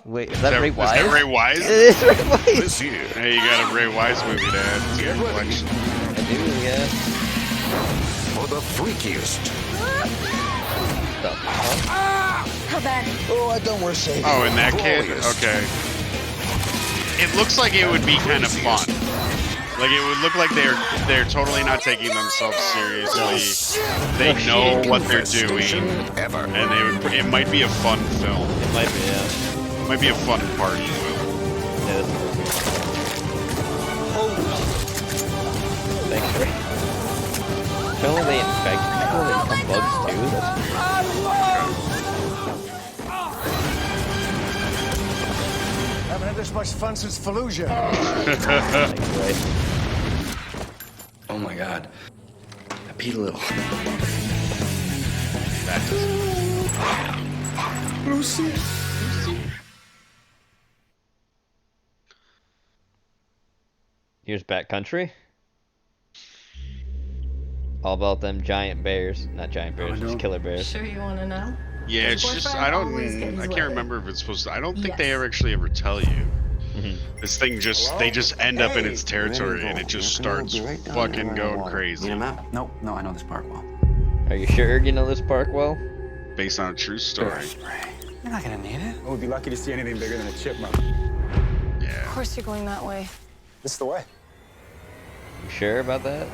Wait, is that Ray Wise? Is that Ray Wise? It is Ray Wise. This year. Hey, you got a Ray Wise movie to add to your collection. I do, yeah. For the freakiest. How bad? Oh, I don't wear saving. Oh, and that kid? Okay. It looks like it would be kind of fun. Like, it would look like they're totally not taking themselves seriously. They know what they're doing. And it might be a fun film. It might be, yeah. It might be a fun party film. Yeah, thanks, Ray. Apparently they infect people, they become bugs too. Haven't had this much fun since Fallujah. Oh my God. Pee a little. That Lucy. Here's Backcountry. All about them giant bears. Not giant bears, just killer bears. Sure you want to know? Yeah, it's just I can't remember if it's supposed to. I don't think they ever tell you. This thing they just end up in its territory and it just starts fucking going crazy. Need a map? Nope. No, I know this park well. Are you sure you know this park well? Based on a true story. You're not gonna need it. I would be lucky to see anything bigger than a chipmunk. Yeah. Of course you're going that way. This is the way. You sure about that?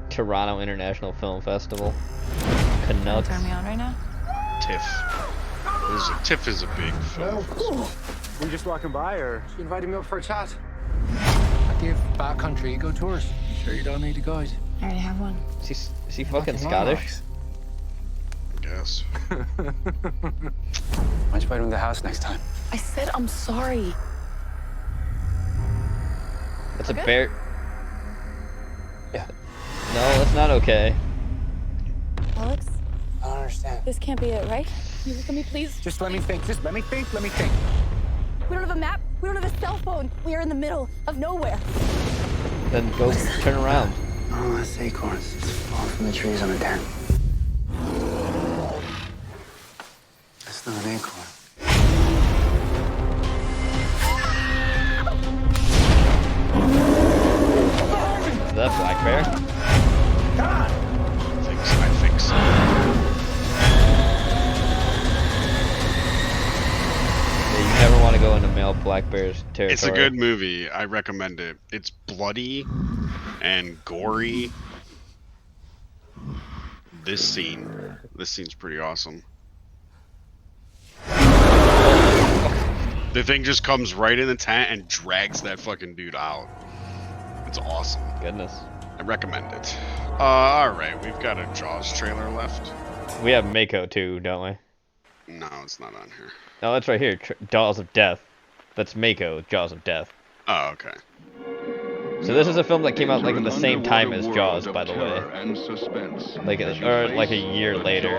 Toronto International Festival. Canucks. Turn me on right now? TIFF. TIFF is a big film. Cool. Were you just walking by, or she invited me up for a chat? I give Backcountry Eco tours. Sure you don't need a guide. I already have one. Is he fucking Scottish? I guess. Why don't you buy him the house next time? I said I'm sorry. That's Okay. a bear. Yeah. No, that's not okay. Alex, I don't understand. this can't be it, right? Can you look at me, please? Just let me think. Just let me think. Let me think. We don't have a map. We don't have a cell phone. We are in the middle of nowhere. Then go turn around. Oh, that's acorns. Just fall from the trees on a dent. That's not an acorn. Is that black bear? I think so. Yeah, you never want to go into male black bear's territory. It's a good movie. I recommend it. It's bloody and gory. This scene's pretty awesome. The thing just comes right in the tent and drags that fucking dude out. It's awesome. Goodness. I recommend it. Alright, we've got a Jaws trailer left. We have Mako too, don't we? No, it's not on here. No, that's right here. Jaws of Death. That's Mako, Jaws of Death. Oh, okay. So this is a film that came out like at the same time as Jaws, by the way. Like like a year later.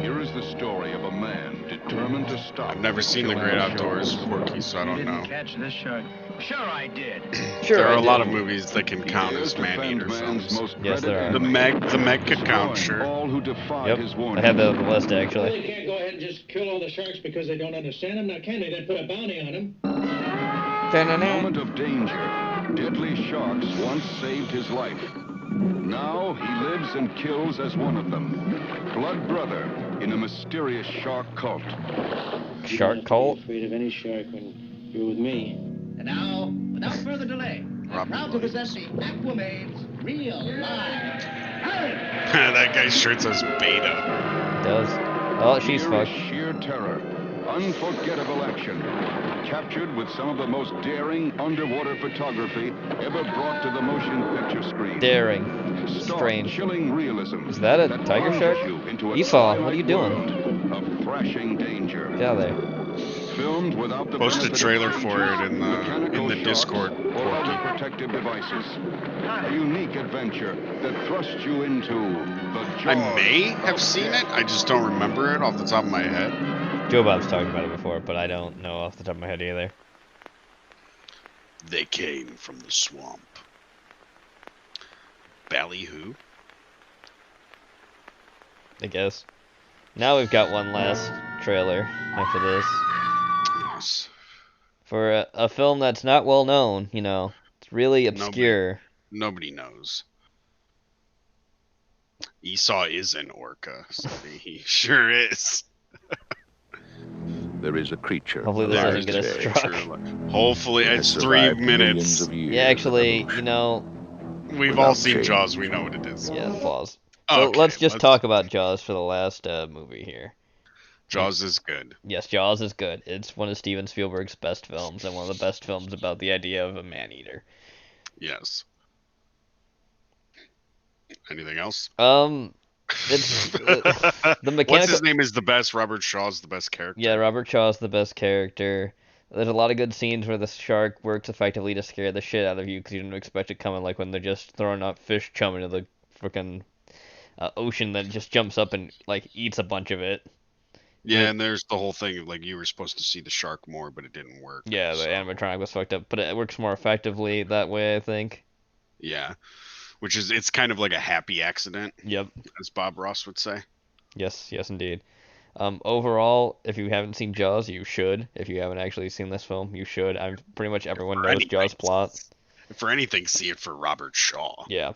Here is the story of a man determined to stop. I've never seen The Great Outdoors, Porky, so I don't know. Catch this shark. Sure I did. There are a lot of movies that can count as man-eater films. Yes, there are. The Meg could count, sure. Yep, I have that on the list actually. Well, you can't go ahead and just kill all the sharks because they don't understand them, now can they? Then put a bounty on them. Moment of danger. Deadly sharks once saved his life. Now he lives and kills as one of them. Blood brother in a mysterious shark cult. Shark cult? Afraid of any shark when you're with me. And now, without further delay, I'm proud to present the Aquaman's Real Live. That guy's shirt says beta. Does. Oh, she's Here is fucked. sheer terror. Unforgettable action. Captured with some of the most daring underwater photography ever brought to the motion picture screen. Daring. Strange. Chilling realism. Is that a tiger shark? Esau, what are you doing? Of thrashing danger. Get out of there. Filmed without the Post a benefit trailer of for it in the Discord, or other protective devices. A unique adventure that thrusts you into the jaws. I may have seen it, I just don't remember it off the top of my head. Joe Bob's talked about it before, but I don't know off the top of my head either. They came from the swamp. Ballyhoo? I guess. Now we've got one last trailer after this. Yes. For a film that's not well known, you know. It's really obscure. Nobody knows. Esau is an orca. So he sure is. There is a creature. Hopefully this doesn't get us struck. Hopefully it's 3 minutes. Yeah, actually, you know... We've all seen Jaws, we know what it is. Yeah, pause. So let's just talk about Jaws for the last movie here. Jaws is good. Yes, Jaws is good. It's one of Steven Spielberg's best films, and one of the best films about the idea of a man-eater. Yes. Anything else? It's the mechanical... What's his name is the best? Robert Shaw's the best character. Yeah, Robert Shaw's the best character. There's a lot of good scenes where the shark works effectively to scare the shit out of you because you didn't expect it coming, like when they're just throwing up fish chum into the freaking ocean that just jumps up and like eats a bunch of it. Yeah, and there's the whole thing of like you were supposed to see the shark more, but it didn't work. Yeah, the animatronic was fucked up, but it works more effectively that way, I think. Yeah, which is it's kind of like a happy accident. Yep. As Bob Ross would say. Yes, yes, indeed. Overall, if you haven't seen Jaws, you should. If you haven't actually seen this film, you should. Pretty much everyone knows Jaws plot. For anything, see it for Robert Shaw. Yeah.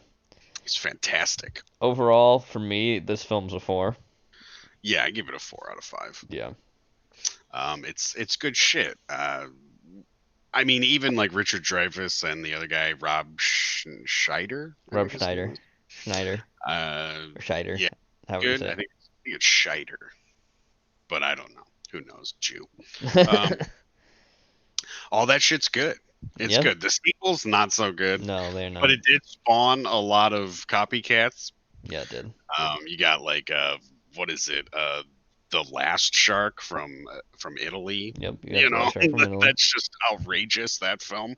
He's fantastic. Overall, for me, this film's a 4. Yeah, I give it a 4 out of 5. Yeah. It's good shit. I mean, even like Richard Dreyfuss and the other guy, Rob Schneider. Rob Schneider. Schneider. Or Scheider. Yeah. Good. I think it's Scheider. But I don't know. Who knows? Jew. All that shit's good. It's good. The sequel's not so good. No, they're not. But it did spawn a lot of copycats. Yeah, it did. You got like what is it? The Last Shark from Italy. Yep. You know, that's just outrageous. That film.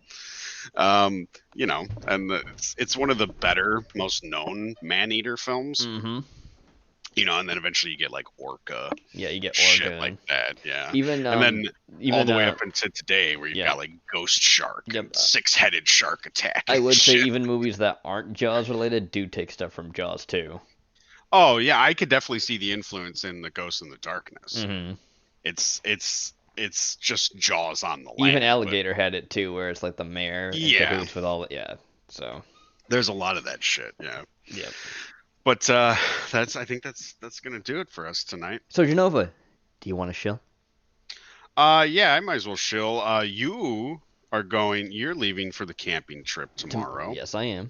You know, and it's one of the better, most known man-eater films. Mm-hmm. You know, and then eventually you get like Orca. Yeah, you get Orca. Shit like that. Yeah. Even and then even, all the way up into today, where you've got like Ghost Shark, and Six-Headed Shark Attack. I would say even movies that aren't Jaws related do take stuff from Jaws too. Oh yeah, I could definitely see the influence in the Ghost in the Darkness. Mm-hmm. It's just Jaws on the land. Even Alligator had it too, where it's like the mayor in cahoots with all the So there's a lot of that shit. Yeah. Yeah. But I think that's gonna do it for us tonight. So Jenova, do you want to shill? Yeah, I might as well shill. You're leaving for the camping trip tomorrow. Yes, I am.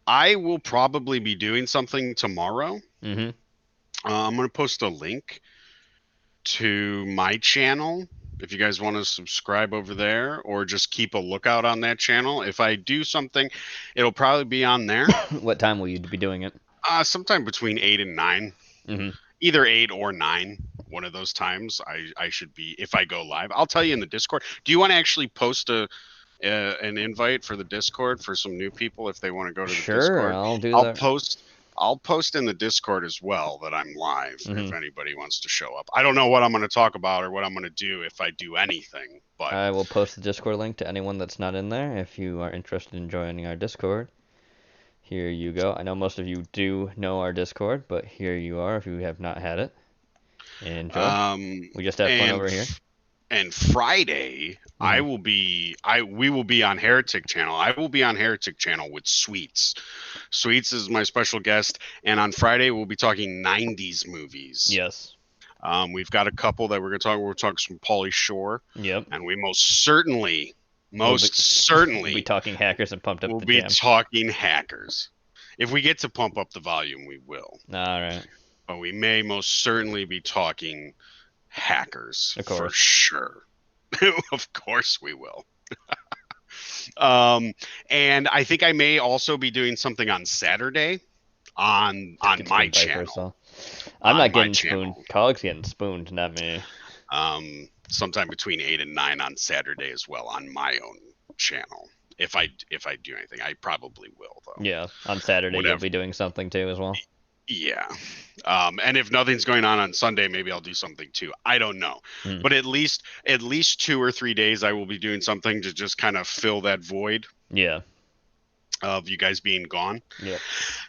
I will probably be doing something tomorrow. Mm-hmm. I'm gonna post a link to my channel if you guys want to subscribe over there, or just keep a lookout on that channel. If I do something, it'll probably be on there. What time will you be doing it? Sometime between 8 and 9. Mm-hmm. Either 8 or 9. One of those times I should be, if I go live. I'll tell you in the Discord. Do you want to actually post an invite for the Discord for some new people if they want to go to the Discord? Sure, I'll do that. I'll post in the Discord as well that I'm live if anybody wants to show up. I don't know what I'm going to talk about or what I'm going to do if I do anything, but I will post the Discord link to anyone that's not in there if you are interested in joining our Discord. Here you go. I know most of you do know our Discord, but here you are if you have not had it. Enjoy. We just have fun over here. And Friday, we will be on Heretic Channel. I will be on Heretic Channel with Sweets. Sweets is my special guest, and on Friday we'll be talking 90s movies. Yes. We've got a couple that we're going to talk. We're talking some Pauly Shore. Yep. And we most certainly we'll be talking hackers and pumped up. We'll be talking hackers. If we get to pump up the volume, we will. All right. But we may most certainly be talking hackers, of course. For sure. Of course we will. And I think I may also be doing something on Saturday on my channel. I'm not getting spooned. Cog's getting spooned, not me. Sometime between 8 and 9 on Saturday as well on my own channel. If I do anything, I probably will though. Yeah, on Saturday you'll be doing something too as well. Yeah. And if nothing's going on Sunday, maybe I'll do something too. I don't know. But at least 2 or 3 days I will be doing something to just kind of fill that void. Yeah. Of you guys being gone. Yeah.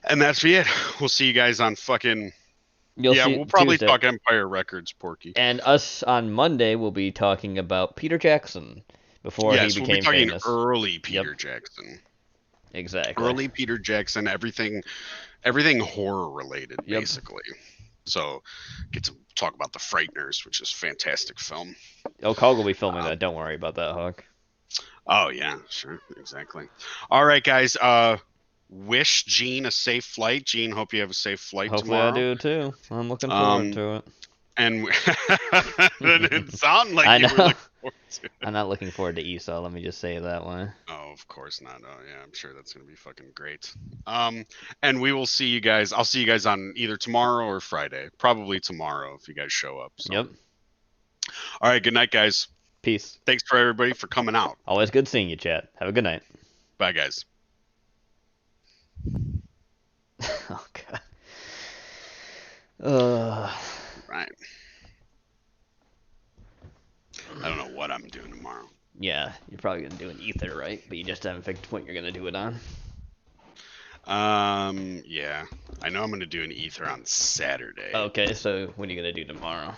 And that's it. We'll see you guys on fucking we'll probably talk Empire Records, Porky. And us on Monday we'll be talking about Peter Jackson before he became we'll be talking famous. Early Peter Jackson. Exactly. Early Peter Jackson, everything horror related, basically. So get to talk about The Frighteners, which is a fantastic film. Oh, Cog will be filming that. Don't worry about that, Hawk. Oh yeah, sure, exactly. All right, guys. Wish Gene a safe flight. Gene, hope you have a safe flight tomorrow. Hopefully I do too. I'm looking forward to it. And it sounded like you were looking forward to it. I'm not looking forward to Esau, let me just say it that way. Oh, of course not. Oh, yeah, I'm sure that's going to be fucking great. And we will see you guys. I'll see you guys on either tomorrow or Friday. Probably tomorrow if you guys show up. So. Yep. All right, good night, guys. Peace. Thanks for everybody for coming out. Always good seeing you, chat. Have a good night. Bye, guys. Oh God. Right. I don't know what I'm doing tomorrow. Yeah, you're probably gonna do an ether, right? But you just haven't picked what you're gonna do it on. Yeah. I know I'm gonna do an ether on Saturday. Okay, so what are you gonna do tomorrow?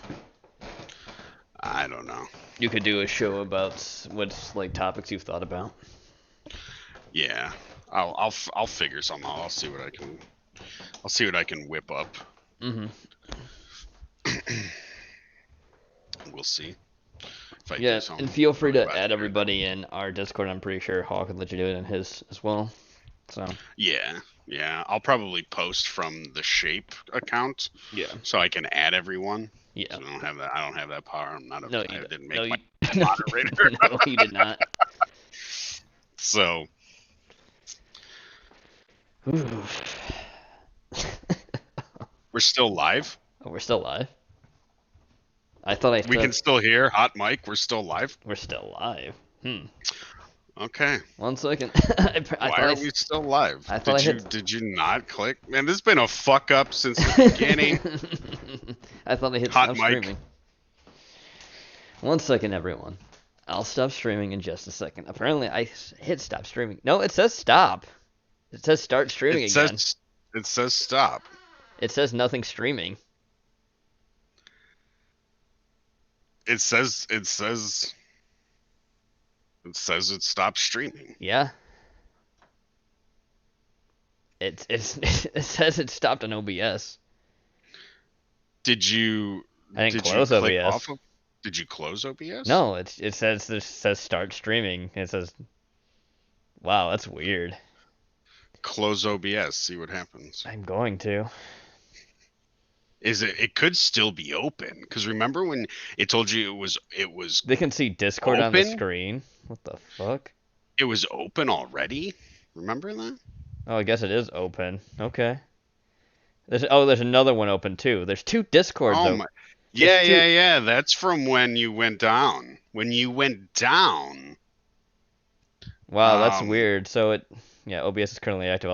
I don't know. You could do a show about what's like topics you've thought about. Yeah. I'll figure something out. I'll see what I can whip up. Mm-hmm. We'll see. If I Yeah, do something and feel free to about add it. everybody in our Discord. I'm pretty sure Hawk would let you do it in his as well. So. Yeah. I'll probably post from the Shape account. Yeah. So I can add everyone. Yeah. So I don't have that power. I'm not. No, I you didn't no, make you, my moderator. No, you did not. So. We're still live? Oh, we're still live? I thought I We can still hear hot mic. We're still live? We're still live. Okay. 1 second. Why are we still live? I thought Did you not click? Man, this has been a fuck up since the beginning. I thought I hit hot stop mic. streaming. 1 second, everyone. I'll stop streaming in just a second. Apparently, I hit stop streaming. No, it says stop. It says start streaming again. It says stop. It says nothing streaming. It says it stopped streaming. Yeah. It says it stopped on OBS. Did you? I didn't did close you click OBS. Off of, did you close OBS? No, it says start streaming. It says, wow, that's weird. Close OBS. See what happens. I'm going to. It could still be open, because remember when it told you it was They can see Discord open? on the screen. What the fuck? It was open already? Remember that? Oh, I guess it is open. Okay. There's another one open too. There's 2 Discords open. Yeah. That's from when you went down. When you went down. Wow, that's weird. So OBS is currently active.